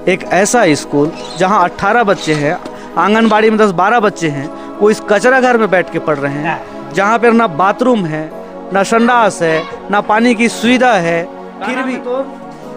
एक ऐसा स्कूल जहां 18 बच्चे हैं, आंगनबाड़ी में 10-12 बच्चे हैं, वो इस कचरा घर में बैठ के पढ़ रहे हैं, जहां पर ना बाथरूम है, ना संडास है, ना पानी की सुविधा है। फिर भी तो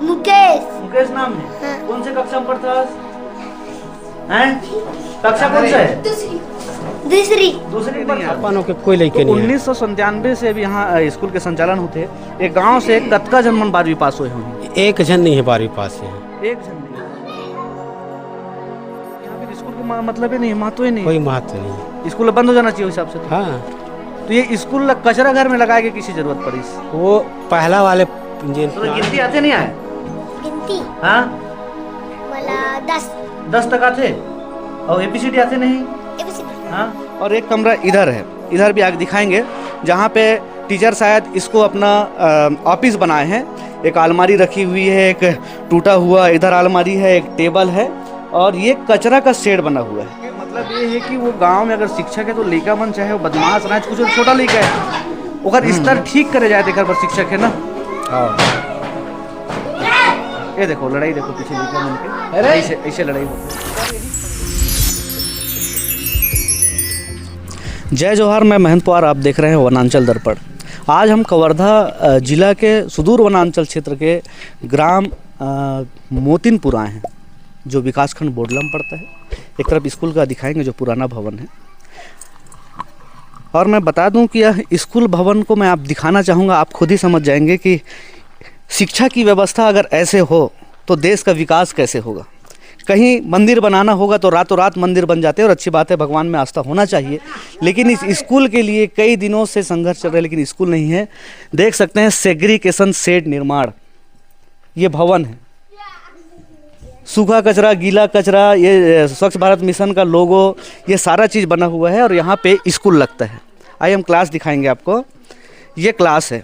मुकेश नाम है। कौन से कक्षा में पढ़ता है? कक्षा कौन सा है? दूसरी पानों के कोई लेके नहीं है। 1997 से अभी यहाँ स्कूल के संचालन होते। एक गांव से कतका जन मन 12वीं पास हुए होंगे? एक जन नहीं है 12वीं पास है। एक जन नहीं। यहाँ पे स्कूल का मतलब ही नहीं, महत्व ही नहीं, कोई महत्व नहीं। स्कूल बंद हो जाना चाहिए हिसाब से। हाँ, तो ये स्कूल कचरा घर में लगाए के किसी जरूरत पड़ी? वो पहला वाले तो गिनती आते नहीं आए? गिनती हाँ, वाला 10 तक आते। और ABCD आते नहीं? हाँ। और एक कमरा इधर है, इधर भी आगे दिखाएंगे, जहाँ पे टीचर शायद इसको अपना ऑफिस बनाए हैं। एक अलमारी रखी हुई है, एक टूटा हुआ इधर अलमारी है, एक टेबल है, और ये कचरा का शेड बना हुआ है। मतलब ये है कि वो गांव में अगर शिक्षक है तो लड़का मन चाहे वो बदमाश ना, कुछ छोटा लड़का है, अगर स्तर ठीक करे जाए तो पर शिक्षक है ना। ये देखो लड़ाई, देखो पीछे लड़का मन के ऐसे लड़ाई हो। जय जोहार, मैं महंत पवार, आप देख रहे हैं वनांचल दर्पण। आज हम कवर्धा जिला के सुदूर वनांचल क्षेत्र के ग्राम मोतिनपुर आए हैं, जो विकासखंड बोडला में पड़ता है। एक तरफ स्कूल का दिखाएंगे जो पुराना भवन है, और मैं बता दूं कि यह स्कूल भवन को मैं आप दिखाना चाहूँगा, आप खुद ही समझ जाएंगे कि शिक्षा की व्यवस्था अगर ऐसे हो तो देश का विकास कैसे होगा। कहीं मंदिर बनाना होगा तो रातों रात मंदिर बन जाते हैं, और अच्छी बात है, भगवान में आस्था होना चाहिए, लेकिन इस स्कूल के लिए कई दिनों से संघर्ष चल रहा है, लेकिन स्कूल नहीं है। देख सकते हैं सेग्रीगेशन शेड निर्माण, ये भवन है, सूखा कचरा, गीला कचरा, ये स्वच्छ भारत मिशन का लोगो, ये सारा चीज़ बना हुआ है, और यहाँ पे स्कूल लगता है। आइए हम क्लास दिखाएंगे आपको। ये क्लास है,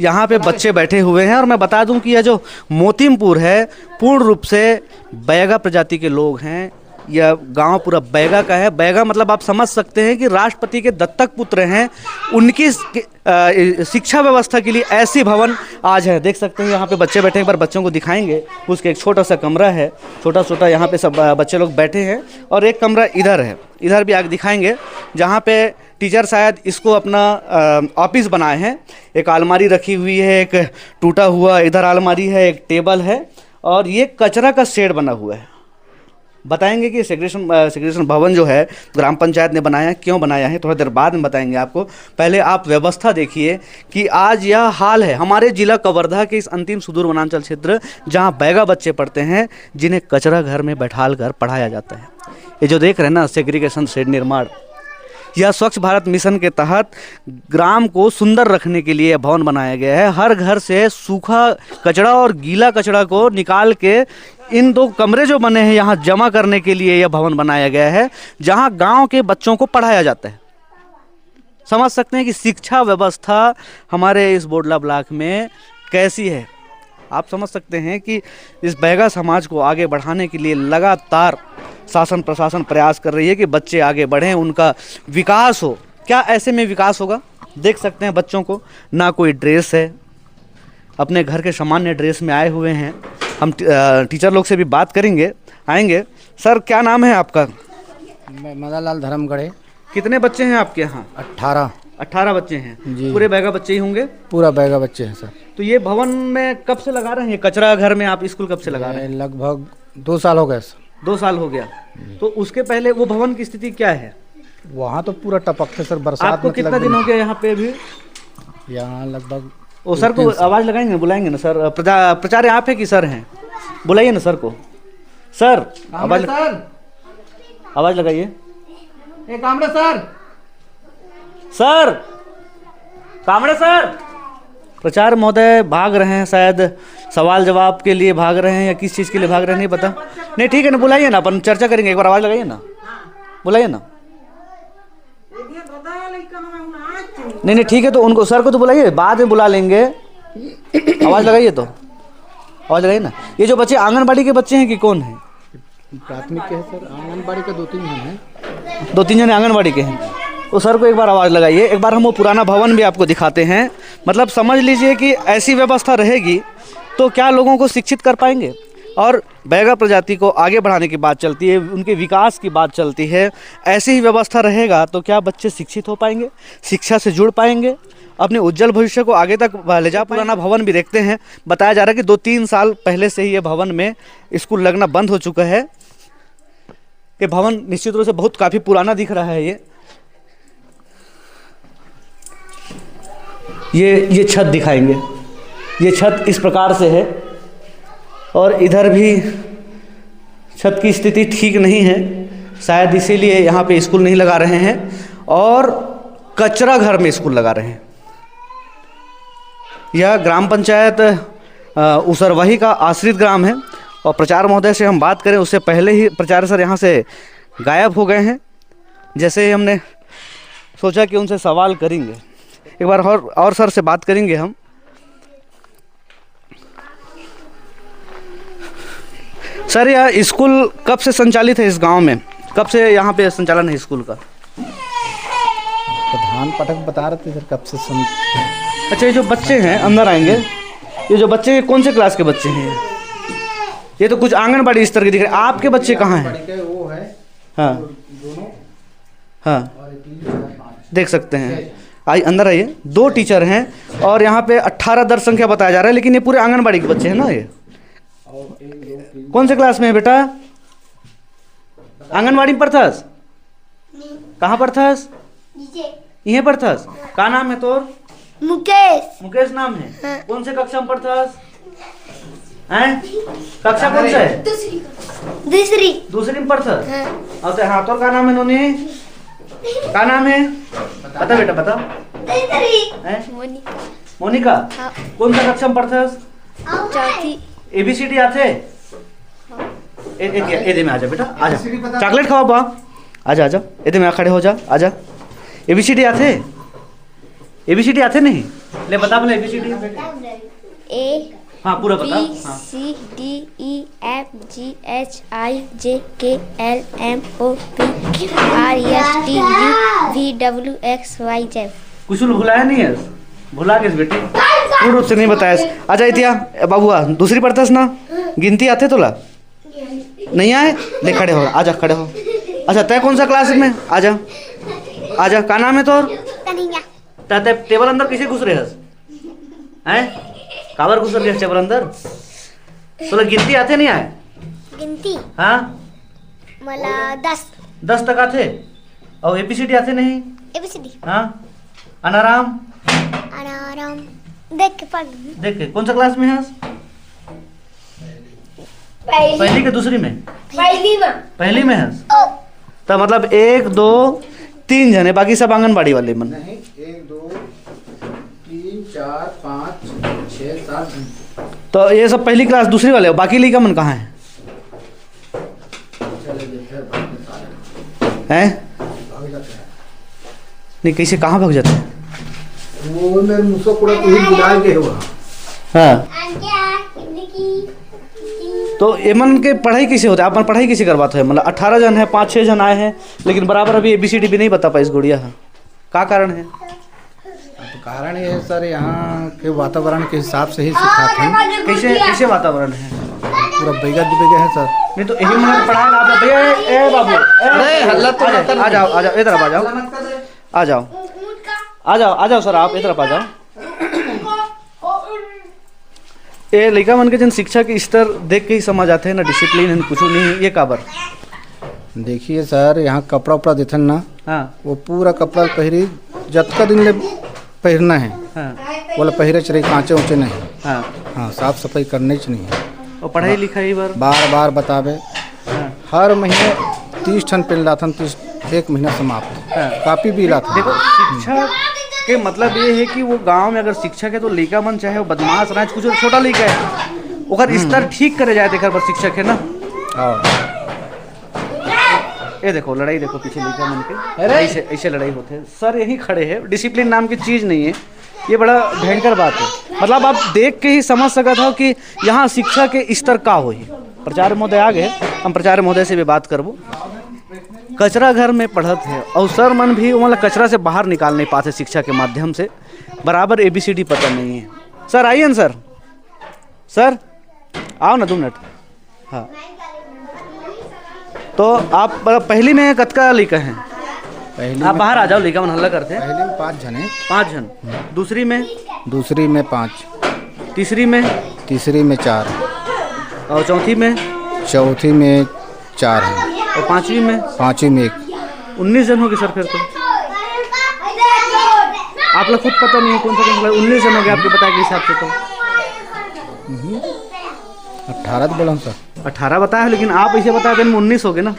यहाँ पे बच्चे बैठे हुए हैं, और मैं बता दूं कि यह जो मोतिनपुर है पूर्ण रूप से बैगा प्रजाति के लोग हैं। यह गांव पूरा बैगा का है। बैगा मतलब आप समझ सकते हैं कि राष्ट्रपति के दत्तक पुत्र हैं। उनकी शिक्षा व्यवस्था के लिए ऐसी भवन आज है। देख सकते हैं यहाँ पे बच्चे बैठे हैं, एक बार बच्चों को दिखाएंगे। उसके एक छोटा सा कमरा है, छोटा यहाँ पे सब बच्चे लोग बैठे हैं, और एक कमरा इधर है, इधर भी आगे दिखाएंगे, जहाँ पे टीचर शायद इसको अपना ऑफिस बनाए हैं। एक अलमारी रखी हुई है, एक टूटा हुआ इधर अलमारी है, एक टेबल है, और ये कचरा का शेड बना हुआ है। बताएंगे कि सेग्रीगेशन भवन जो है ग्राम पंचायत ने बनाया, क्यों बनाया है, थोड़ा देर बाद में बताएंगे आपको। पहले आप व्यवस्था देखिए कि आज यह हाल है हमारे जिला कवर्धा के इस अंतिम सुदूर वनांचल क्षेत्र, जहां बैगा बच्चे पढ़ते हैं, जिन्हें कचरा घर में बैठाल कर पढ़ाया जाता है। ये जो देख रहे हैं ना सेग्रीगेशन शेड निर्माण, यह स्वच्छ भारत मिशन के तहत ग्राम को सुंदर रखने के लिए भवन बनाया गया है। हर घर से सूखा कचरा और गीला कचरा को निकाल के इन 2 कमरे जो बने हैं यहाँ जमा करने के लिए यह भवन बनाया गया है, जहाँ गांव के बच्चों को पढ़ाया जाता है। समझ सकते हैं कि शिक्षा व्यवस्था हमारे इस बोडला ब्लॉक में कैसी है। आप समझ सकते हैं कि इस बैगा समाज को आगे बढ़ाने के लिए लगातार शासन प्रशासन प्रयास कर रही है कि बच्चे आगे बढ़ें, उनका विकास हो। क्या ऐसे में विकास होगा? देख सकते हैं बच्चों को ना कोई ड्रेस है, अपने घर के सामान्य ड्रेस में आए हुए हैं। हम टीचर लोग से भी बात करेंगे, आएंगे। सर क्या नाम है आपका? मैं मदन लाल धर्मगढ़े। कितने बच्चे हैं आपके यहाँ? 18 बच्चे हैं जी। पूरे बैगा बच्चे ही होंगे? पूरा बैगा बच्चे हैं सर। तो ये भवन में कब से लगा रहे हैं कचरा घर में आप स्कूल, कब से लगा रहे हैं? लगभग 2 साल हो गए सर। 2 साल हो गया। तो उसके पहले वो भवन की स्थिति क्या है? वहाँ तो पूरा टपकते सर, बरसात। आपको कितना दिन हो गया यहाँ पे अभी? यहाँ लगभग वो सर को आवाज़ लगाएंगे, बुलाएंगे ना सर। प्रचार्य आप है कि सर हैं? बुलाइए ना सर को। सर आवाज़ लगाइए। Kamde sir, sir Kamde sir. प्रचार महोदय भाग रहे हैं, शायद सवाल जवाब के लिए भाग रहे हैं या किस चीज़ के लिए भाग रहे हैं नहीं पता। नहीं ठीक है ना, बुलाइए ना, अपन चर्चा करेंगे। एक बार आवाज़ लगाइए ना, बुलाइए ना। नहीं ठीक है, तो उनको सर को तो बुलाइए, बाद में बुला लेंगे। आवाज़ लगाइए, तो आवाज़ लगाइए ना। ये जो बच्चे आंगनबाड़ी के बच्चे हैं कि कौन है? प्राथमिक के हैं सर, आंगनबाड़ी के 2-3 जन हैं। 2-3 जन आंगनबाड़ी के हैं। तो सर को एक बार आवाज़ लगाइए। एक बार हम वो पुराना भवन भी आपको दिखाते हैं। मतलब समझ लीजिए कि ऐसी व्यवस्था रहेगी तो क्या लोगों को शिक्षित कर पाएंगे? और बैगा प्रजाति को आगे बढ़ाने की बात चलती है, उनके विकास की बात चलती है। ऐसी ही व्यवस्था रहेगा तो क्या बच्चे शिक्षित हो पाएंगे, शिक्षा से जुड़ पाएंगे, अपने उज्जवल भविष्य को आगे तक ले जा? पुराना भवन भी देखते हैं, बताया जा रहा है कि 2-3 साल पहले से ही ये भवन में स्कूल लगना बंद हो चुका है। ये भवन निश्चित रूप से बहुत काफ़ी पुराना दिख रहा है। ये छत दिखाएंगे। ये छत इस प्रकार से है और इधर भी छत की स्थिति ठीक नहीं है, शायद इसीलिए यहाँ पे स्कूल नहीं लगा रहे हैं और कचरा घर में स्कूल लगा रहे हैं। यह ग्राम पंचायत उसरवाही का आश्रित ग्राम है और प्रचार महोदय से हम बात करें उससे पहले ही प्रचार सर यहाँ से गायब हो गए हैं। जैसे ही हमने सोचा कि उनसे सवाल करेंगे, एक बार और सर से बात करेंगे हम। सर, यह स्कूल कब से संचालित है इस गांव में? कब से यहाँ पे संचालन है स्कूल का? प्रधान पाठक बता रहे थे सर कब से अच्छा, ये जो बच्चे हैं अंदर आएंगे, ये जो बच्चे हैं कौन से क्लास के बच्चे हैं? ये तो कुछ आंगनबाड़ी स्तर के दिख रहे हैं। आपके बच्चे कहाँ हैं? वो है हाँ हाँ, देख सकते हैं। आइए अंदर आइए। 2 टीचर हैं और यहाँ पे 18 दर्ज संख्या बताया जा रहा है, लेकिन ये पूरे आंगनबाड़ी के बच्चे हैं ना। ये कौन से क्लास में है बेटा? आंगनबाड़ी में पढ़थस? कहाँ पढ़थस? यहीं पढ़थस? का नाम है तोर? मुकेश नाम है। हाँ। कौन से कक्षा में पढ़थस? हैं? कक्षा कौन सा है? दूसरी में पढ़थस? हाँ। अच्छा, हाँ, तोर का नाम है नोनी? का नाम है? बता बेटा, बता। मोनिका। हाँ। कौन सा कक्षा में पढ़थस? चौथी। ABCD आते? एदे में आजा बेटा, आजा। चॉकलेट खाओ बा, आजा आजा। एदे में खड़े हो जा, आजा। ABCD आते? ABCD आते नहीं? ले बता बोले ABCD। A हाँ, पूरा बता। B C D E F G H I J K L M O P R S T U V W X Y Z। कुछ भुलाया नहीं है? भुला के बेटी पूर्ण रूप से नहीं बताया। आजा इतिया बाबुआ, दूसरी पढ़तास ना? गिनती आते तोला? नहीं आए? ले खड़े हो, आजा खड़े हो। अच्छा, तय कौन सा क्लास में? आजा आजा। का नाम है तोर? तय टेबल अंदर कैसे घुस रहे हैं? काबर घुस रहे टेबल अंदर? तोला गिनती आते नहीं आए? गिनती? हाँ, मला 10 तक आते। और ABCD आते नहीं? ABCD? हाँ। अनाराम देख के पढ़। देख के कौन सा क्लास में है? पहली के दूसरी में? पहली में है। तो मतलब 1 2 3 जने, बाकी सब आंगनबाड़ी वाले मन? नहीं, 1 2 3 4 5 6 7। तो ये सब पहली क्लास दूसरी वाले, बाकी लड़का मन कहाँ है? नहीं, कैसे कहाँ भाग जाते हैं? वो मेरे मुझसे पूरा कहीं बुला के हुआ। हाँ, तो एमन के पढ़ाई कैसे होता है? आप पढ़ाई कैसे करवाते हैं? मतलब 18 जन है, 5-6 जन आए हैं, लेकिन बराबर अभी ABCD भी नहीं बता पाए इस गुड़िया। का कारण है? तो कारण ये है सर, यहाँ के वातावरण के हिसाब से ही सिखाते हैं। कैसे वातावरण है? पूरा बैगा है सर। नहीं तो यही मैंने पढ़ा ना आप भैया। ए बाबू, अरे हल्ला तो आ जाओ इधर आ जाओ, आ जाओ सर, आप इधर आ जाओ। ये लड़का मन के जन शिक्षा के स्तर देख के ही समझ आते हैं ना, डिसिप्लिन कुछ नहीं। ये काबर? देखिए सर, यहाँ कपड़ा उपड़ा देथन ना। हाँ। वो पूरा कपड़ा पहरी जतका दिन ले पहनना है। हाँ। बोला पहरे चले, कांचे ऊँचे नहीं। हाँ हाँ, साफ सफाई करने च नहीं है। और पढ़ाई लिखाई बार बतावे। हाँ। हर महीने 30 ठन पेन लाथन, 1 महीना समाप्त। हाँ। कापी भी लाथन। देखो, शिक्षा के मतलब ये है कि वो गांव में अगर शिक्षक है तो लड़का मन चाहे वो बदमाश रहे, कुछ छोटा लड़का है, ओकर स्तर ठीक करे जाए देकर पर शिक्षक है ना। ये देखो लड़ाई, देखो पीछे लड़का मन के ऐसे लड़ाई होते हैं सर। यही खड़े हैं, डिसिप्लिन नाम की चीज़ नहीं है। ये बड़ा भयंकर बात है। मतलब आप देख के ही समझ सकते हो कि यहाँ शिक्षा के स्तर का हो। प्रचार महोदय आ गए, हम प्रचार महोदय से भी बात करबो। कचरा घर में पढ़त है और सर मन भी मतलब कचरा से बाहर निकाल नहीं पाते शिक्षा के माध्यम से, बराबर ABCD पता नहीं है। सर आइए ना सर, सर आओ ना 2 मिनट। हाँ, तो आप पहली में कतका लड़का हैं? पहली आप में बाहर आ जाओ, लड़का मन हल्ला करते हैं। पहली में 5 जन है। 5 जन। दूसरी में? दूसरी में 5। तीसरी में? तीसरी में 4। और चौथी में? चौथी में 4 है। और पांचवी में? पाँचवीं में 1। 19 जन हो गए सर। फिर तो आप लोग खुद पता नहीं है कौन सा 19 जन हो गए आपके पता के हिसाब से। तो 18 तो बोला हूँ सर। 18 बताया है, लेकिन आप ऐसे बता दें 19 हो गए ना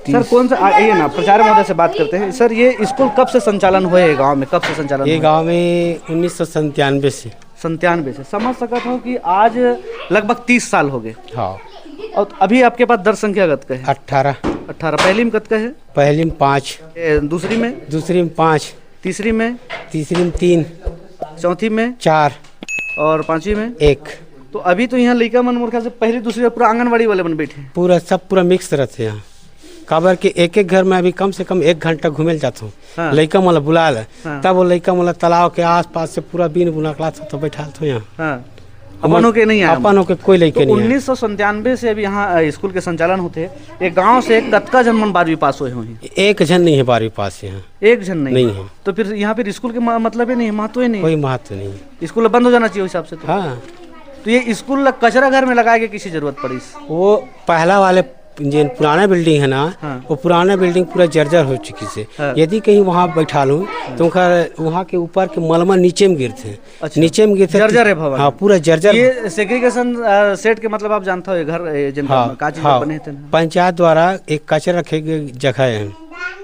सर। कौन सा ये ना प्रचार महोदय से बात करते हैं। सर ये स्कूल कब से संचालन हुए है गांव में? कब से संचालन? ये गांव में 1997 से। 97 से। समझ सकता हूँ कि आज लगभग 30 साल हो गए। हाँ। और अभी आपके पास दर संख्या कत का है? 18। पहली में कत का है? पहली में 5। दूसरी में? दूसरी में 5। तीसरी में? तीसरी में 3। चौथी में? 4। और पांचवी में? 1। तो अभी तो यहाँ लड़का मन मोर ख्याल से पहली दूसरी पूरा आंगनबाड़ी वाले बन बैठे हैं। पूरा सब पूरा मिक्स रहते हैं यहाँ। काबर के एक घर में अभी कम से कम 1 घंटा घूमे जाता हूँ। हाँ। लड़का मला बुला ले। हाँ। तब वो लड़का मला तालाब के आस पास से पूरा बीन बुना तो बैठा तो यहाँ। हाँ। अपनों के नहीं आया? अपनों के कोई लड़के नहीं। 1997 से अभी यहाँ स्कूल के संचालन होते हैं। एक गांव से कतका जन मन 12वीं पास हुए हुए? 1 जन नहीं है 12वीं पास यहाँ। 1 जन नहीं है। तो फिर यहाँ पे स्कूल के मतलब ही नहीं है, महत्व ही नहीं। कोई महत्व नहीं। स्कूल बंद हो जाना चाहिए हिसाब से। तो हाँ। तो ये स्कूल कचरा घर में लगाए के किसी जरूरत पड़ी? वो पहला वाले जो पुराना बिल्डिंग है ना। हाँ। वो पुराना बिल्डिंग पूरा जर्जर हो चुकी से। हाँ। यदि कहीं वहाँ बैठा लूँ तो वहाँ के ऊपर के मलमा नीचे में गिरते हैं। अच्छा। नीचे में गिरते जर्जर है भवन। हाँ पूरा जर्जर। ये सेग्रीगेशन सेट के मतलब आप जानते हो, ये घर जिनका हाँ, कांच हाँ, बने थे। पंचायत द्वारा एक कचरा रखे गए जगह है।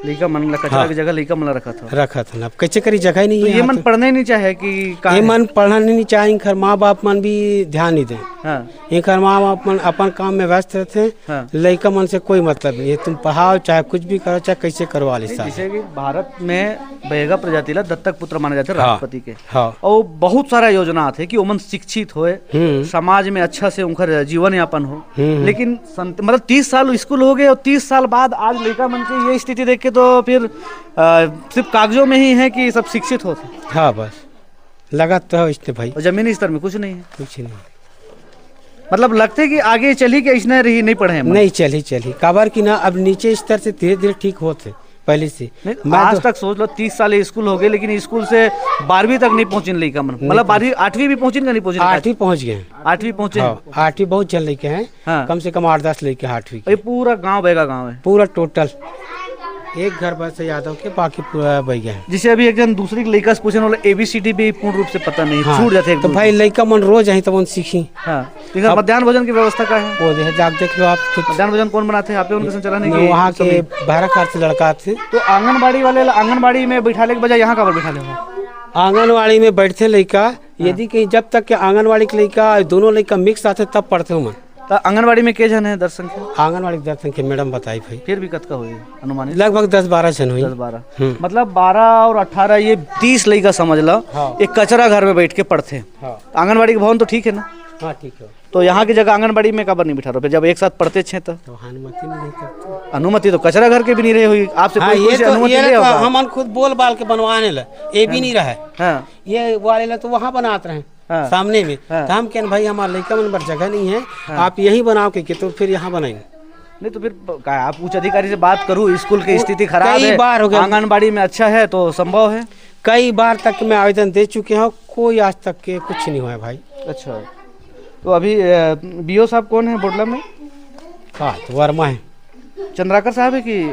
लड़का मन कचरा की जगह लड़का मन रखा था ना। कच्चे करी जगह नहीं तो है। ये मन पढ़ने नहीं चाहे कि ये मन पढ़ना नहीं चाहे। इनकर माँ बाप मन भी ध्यान नहीं दे। हाँ। इनकर माँ बाप मन अपन काम में व्यस्त रहते हैं। हाँ। लड़का मन से कोई मतलब नहीं है। तुम पढ़ाओ चाहे कुछ भी करो चाहे कैसे करवा ली। जैसे कि भारत में बैगा प्रजाति ला दत्तक पुत्र माने जाते हैं हाँ। राष्ट्रपति के। हाँ। और बहुत सारा योजना आते कि ओमन शिक्षित होए, समाज में अच्छा से उनका जीवन यापन हो। लेकिन मतलब 30 साल स्कूल हो गए और 30 साल बाद आज लड़का मन की ये स्थिति देख के तो फिर सिर्फ कागजों में ही है कि सब शिक्षित होते। हाँ बस लगा तो है इसने भाई। और जमीनी स्तर में कुछ नहीं है। कुछ नहीं। मतलब लगते कि आगे चली के इसने रही नहीं पढ़े नहीं चली काबर की ना। अब नीचे स्तर से धीरे धीरे ठीक होते पहले से। आज तक सोच लो 30 साल स्कूल हो गए, लेकिन स्कूल से 12वीं तक नहीं पहुंचे लड़का मन। मतलब 12वीं 8वीं भी पहुंचे नहीं पहुंचे? 8वीं पहुंच गए। 8वीं पहुंचे। 8वीं बहुत जन लेके हैं। हाँ। कम से कम 8-10 लेके 8वीं। ये पूरा गांव बैगा गांव है? पूरा टोटल एक घर बस यादव के, बाकी पूरा बैगा है। जिसे अभी एक जन दूसरी लड़का से पूछने वाला ABCD भी पूर्ण रूप से पता नहीं। हाँ। छूट जाते तो भाई लड़का मन रोज आई तो सीखी। हाँ। तो मध्याह्न भोजन की व्यवस्था का है? वो जाग देख लो आप। मध्याह्न भोजन कौन बनाते हैं? आप उनके संचालन है? वहाँ के 12 कार से लड़का थे। तो आंगनबाड़ी वाले आंगनबाड़ी में बैठाने के बजाय यहाँ का बैठा ले? आंगनबाड़ी में बैठते लड़का। यदि कहीं जब तक के आंगनबाड़ी के लड़का दोनों लड़का मिक्स आते तब पढ़ते हूँ। तो आंगनबाड़ी में के जन है दर संख्या? आंगनबाड़ी दर संख्या मैडम बताई भाई। फिर भी कत का हुई अनुमानित? लगभग 10-12 जन हुई। 10-12 मतलब 12 और 18 ये 30 लड़का समझ लो। हाँ। एक कचरा घर में बैठ के पढ़ते हैं। हाँ। आंगनबाड़ी के भवन तो ठीक है ना? हाँ ठीक है। तो यहाँ की जगह आंगनबाड़ी में कबर नहीं बिठा रहे? जब एक साथ पढ़ते छे तो अनुमति नहीं करते। अनुमति तो कचरा घर के भी नहीं रहे हुई आपसे। हाँ, कोई ये अनुमति ले तो होगा? हम खुद बोल बाल के बनवाने ला ये भी नहीं रहा। हाँ। ये वाले तो वहाँ बनाते रहे। हाँ। सामने में। हाँ। तो हम क्या भाई हमारे लड़का मन पर जगह नहीं है। आप यही बनाओ के तो फिर यहाँ बनाएंगे। नहीं तो फिर क्या आप उच्च अधिकारी से बात करूँ? स्कूल की स्थिति खराब कई है, बार हो गया। आंगनबाड़ी में अच्छा है तो संभव है। कई बार तक मैं आवेदन दे चुके हूँ, कोई आज तक के कुछ नहीं हुआ है भाई। अच्छा। तो अभी BO साहब कौन है बोडला में? हाँ तो वर्मा है। चंद्राकर साहब है कि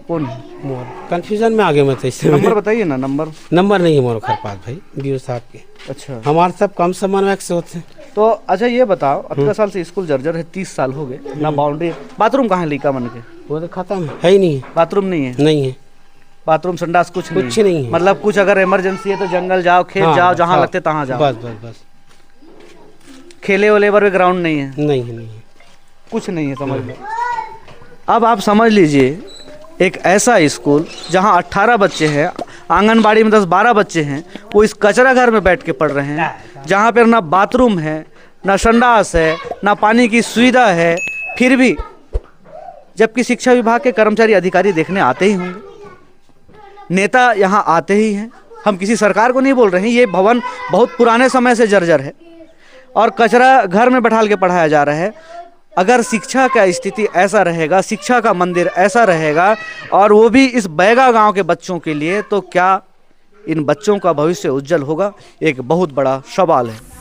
कौन है? मोर कंफ्यूजन में आगे मत इससे। नंबर बताइए ना। नंबर नहीं है मोर खरपात भाई BO साहब के। अच्छा। हमारे सब कम समन्वय से होते हैं। तो अच्छा ये बताओ 18 साल से स्कूल जर्जर है, 30 साल हो गए ना बाउंड्री। बाथरूम कहाँ है लड़का मन के? वो तो खत्म है ही नहीं है। बाथरूम नहीं है? नहीं है बाथरूम संडास कुछ नहीं है। मतलब कुछ अगर इमरजेंसी है तो जंगल जाओ, खेत हाँ, जाओ, जहाँ हाँ, लगते तहाँ जाओ। बस। खेले वाले पर ग्राउंड नहीं है? नहीं है कुछ नहीं है। समझ लो। अब आप समझ लीजिए एक ऐसा स्कूल जहाँ 18 बच्चे हैं, आंगनबाड़ी में 10-12 बच्चे हैं, वो इस कचरा घर में बैठ के पढ़ रहे हैं, जहाँ पर ना बाथरूम है, ना संडास है, ना पानी की सुविधा है। फिर भी जबकि शिक्षा विभाग के कर्मचारी अधिकारी देखने आते ही होंगे, नेता यहाँ आते ही हैं, हम किसी सरकार को नहीं बोल रहे हैं, ये भवन बहुत पुराने समय से जर्जर है और कचरा घर में बैठाल के पढ़ाया जा रहा है। अगर शिक्षा का स्थिति ऐसा रहेगा, शिक्षा का मंदिर ऐसा रहेगा और वो भी इस बैगा गांव के बच्चों के लिए, तो क्या इन बच्चों का भविष्य उज्जवल होगा? एक बहुत बड़ा सवाल है।